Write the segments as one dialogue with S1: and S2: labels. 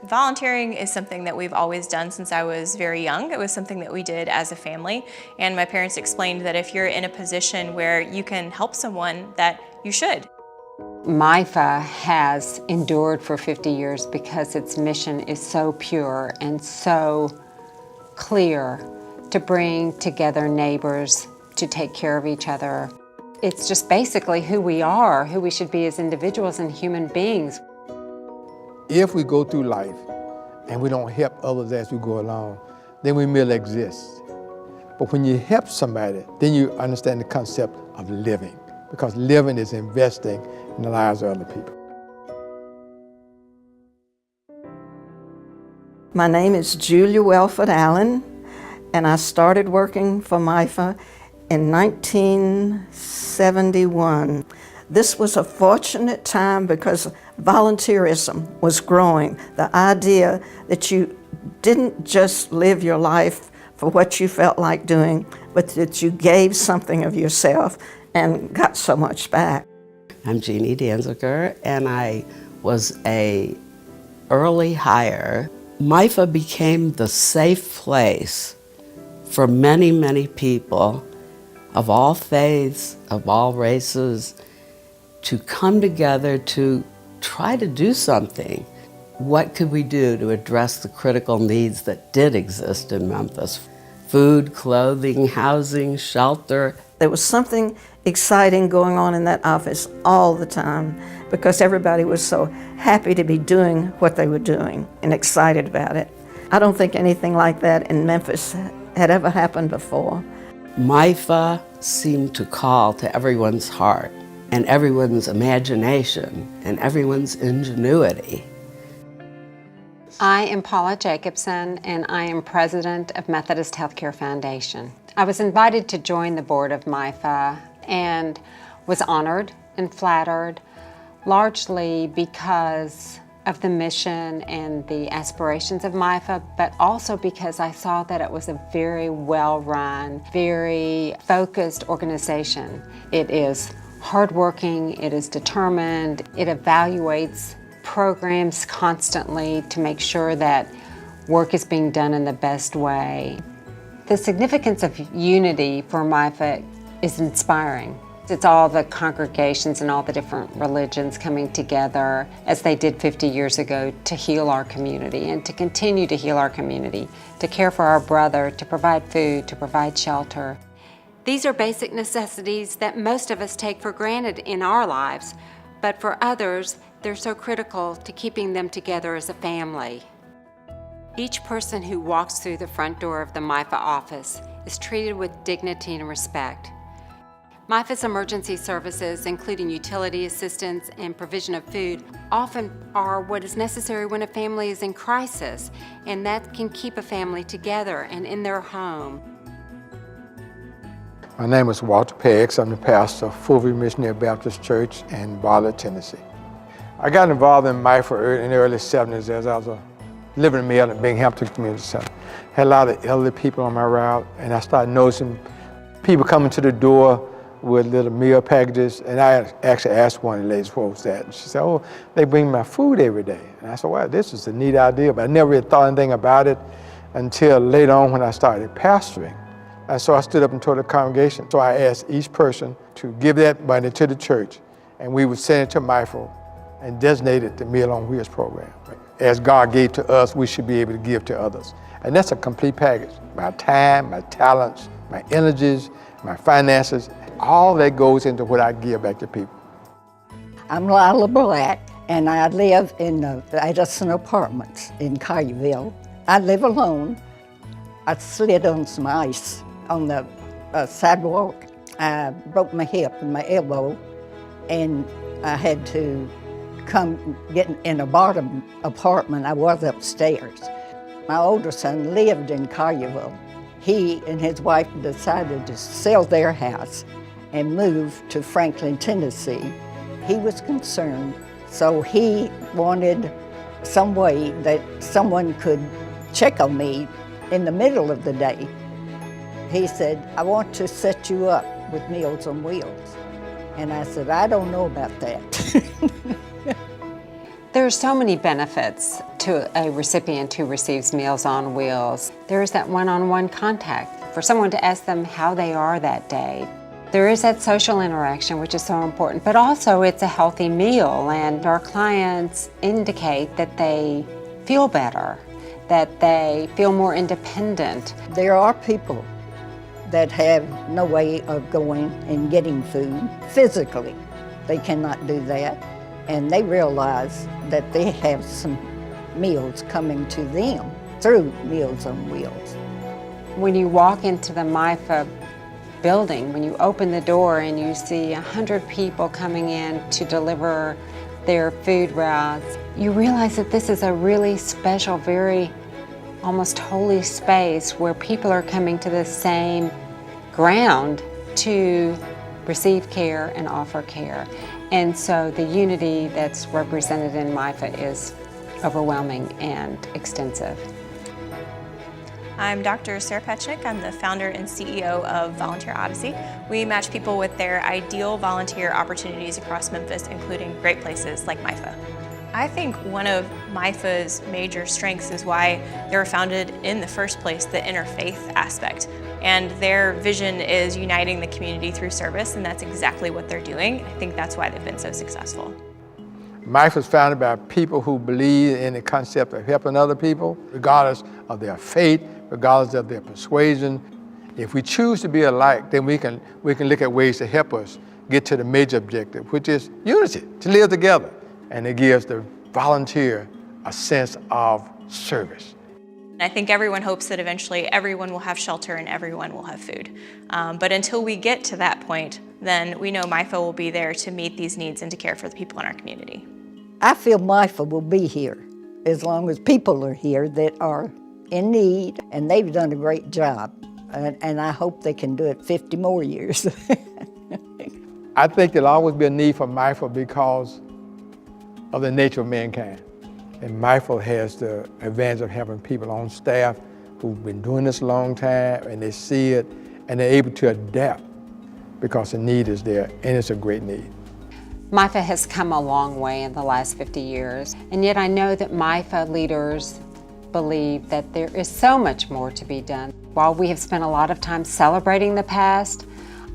S1: Volunteering is something that we've always done since I was very young. It was something that we did as a family, and my parents explained that if you're in a position where you can help someone, that you should.
S2: MIFA has endured for 50 years because its mission is so pure and so clear to bring together neighbors to take care of each other. It's just basically who we are, who we should be as individuals and human beings.
S3: If we go through life and we don't help others as we go along, then we merely exist. But when you help somebody, then you understand the concept of living, because living is investing in the lives of other people.
S4: My name is Julia Welford Allen, and I started working for MIFA in 1971. This was a fortunate time because volunteerism was growing. The idea that you didn't just live your life for what you felt like doing, but that you gave something of yourself and got so much back.
S5: I'm Jeannie Danziger, and I was an early hire. MIFA became the safe place for many, many people of all faiths, of all races, to come together to try to do something. What could we do to address the critical needs that did exist in Memphis? Food, clothing, housing, shelter.
S4: There was something exciting going on in that office all the time because everybody was so happy to be doing what they were doing and excited about it. I don't think anything like that in Memphis had ever happened before.
S5: MIFA seemed to call to everyone's heart and everyone's imagination and everyone's ingenuity.
S2: I am Paula Jacobson, and I am president of Methodist Healthcare Foundation. I was invited to join the board of MIFA and was honored and flattered, largely because of the mission and the aspirations of MIFA, but also because I saw that it was a very well-run, very focused organization. It is hardworking, it is determined, it evaluates programs constantly to make sure that work is being done in the best way. The significance of unity for MIFA is inspiring. It's all the congregations and all the different religions coming together as they did 50 years ago to heal our community and to continue to heal our community, to care for our brother, to provide food, to provide shelter. These are basic necessities that most of us take for granted in our lives, but for others, they're so critical to keeping them together as a family. Each person who walks through the front door of the MIFA office is treated with dignity and respect. MIFA's emergency services, including utility assistance and provision of food, often are what is necessary when a family is in crisis, and that can keep a family together and in their home.
S3: My name is Walter Peggs. I'm the pastor of Fulvey Missionary Baptist Church in Bartlett, Tennessee. I got involved in MIFA in the early 70s as I was living in Maryland and Binghamton Community Center. Had a lot of elderly people on my route, and I started noticing people coming to the door with little meal packages, and I actually asked one of the ladies what was that, and she said, "Oh, they bring my food every day." And I said, "Well, this is a neat idea," but I never really thought anything about it until later on when I started pastoring. And so I stood up and told the congregation. So I asked each person to give that money to the church, and we would send it to MIFA and designate it the Meal on Wheels program. As God gave to us, we should be able to give to others. And that's a complete package. My time, my talents, my energies, my finances, all that goes into what I give back to people.
S6: I'm Lila Black, and I live in the Edison Apartments in Collierville. I live alone. I slid on some ice on the sidewalk. I broke my hip and my elbow, and I had to come get in a bottom apartment. I was upstairs. My older son lived in Collierville. He and his wife decided to sell their house and move to Franklin, Tennessee. He was concerned, so he wanted some way that someone could check on me in the middle of the day. He said, "I want to set you up with Meals on Wheels." And I said, "I don't know about that."
S2: There are so many benefits to a recipient who receives Meals on Wheels. There is that one-on-one contact for someone to ask them how they are that day. There is that social interaction, which is so important, but also it's a healthy meal, and our clients indicate that they feel better, that they feel more independent.
S6: There are people that have no way of going and getting food physically. They cannot do that, and they realize that they have some meals coming to them through Meals on Wheels.
S2: When you walk into the MIFA building, when you open the door and you see 100 people coming in to deliver their food routes, you realize that this is a really special, very almost holy space where people are coming to the same ground to receive care and offer care. And so the unity that's represented in MIFA is overwhelming and extensive.
S1: I'm Dr. Sarah Petchnick. I'm the founder and CEO of Volunteer Odyssey. We match people with their ideal volunteer opportunities across Memphis, including great places like MIFA. I think one of MIFA's major strengths is why they were founded in the first place, the interfaith aspect. And their vision is uniting the community through service, and that's exactly what they're doing. I think that's why they've been so successful.
S3: MIFA was founded by people who believe in the concept of helping other people, regardless of their faith, regardless of their persuasion. If we choose to be alike, then we can look at ways to help us get to the major objective, which is unity, to live together. And it gives the volunteer a sense of service.
S1: I think everyone hopes that eventually everyone will have shelter and everyone will have food. But until we get to that point, then we know MIFA will be there to meet these needs and to care for the people in our community.
S6: I feel MIFA will be here as long as people are here that are in need, and they've done a great job. And I hope they can do it 50 more years.
S3: I think there'll always be a need for MIFA because of the nature of mankind. And MIFA has the advantage of having people on staff who've been doing this a long time, and they see it, and they're able to adapt because the need is there, and it's a great need.
S2: MIFA has come a long way in the last 50 years, and yet I know that MIFA leaders believe that there is so much more to be done. While we have spent a lot of time celebrating the past,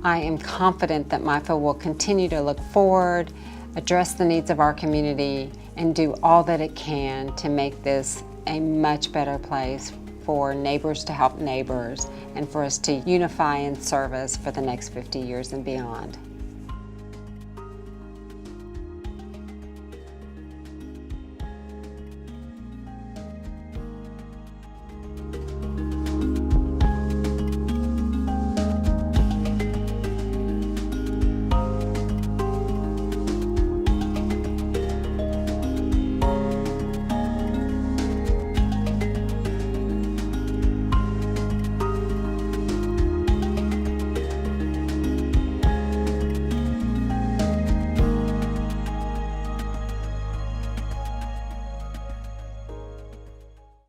S2: I am confident that MIFA will continue to look forward, address the needs of our community, and do all that it can to make this a much better place for neighbors to help neighbors and for us to unify in service for the next 50 years and beyond.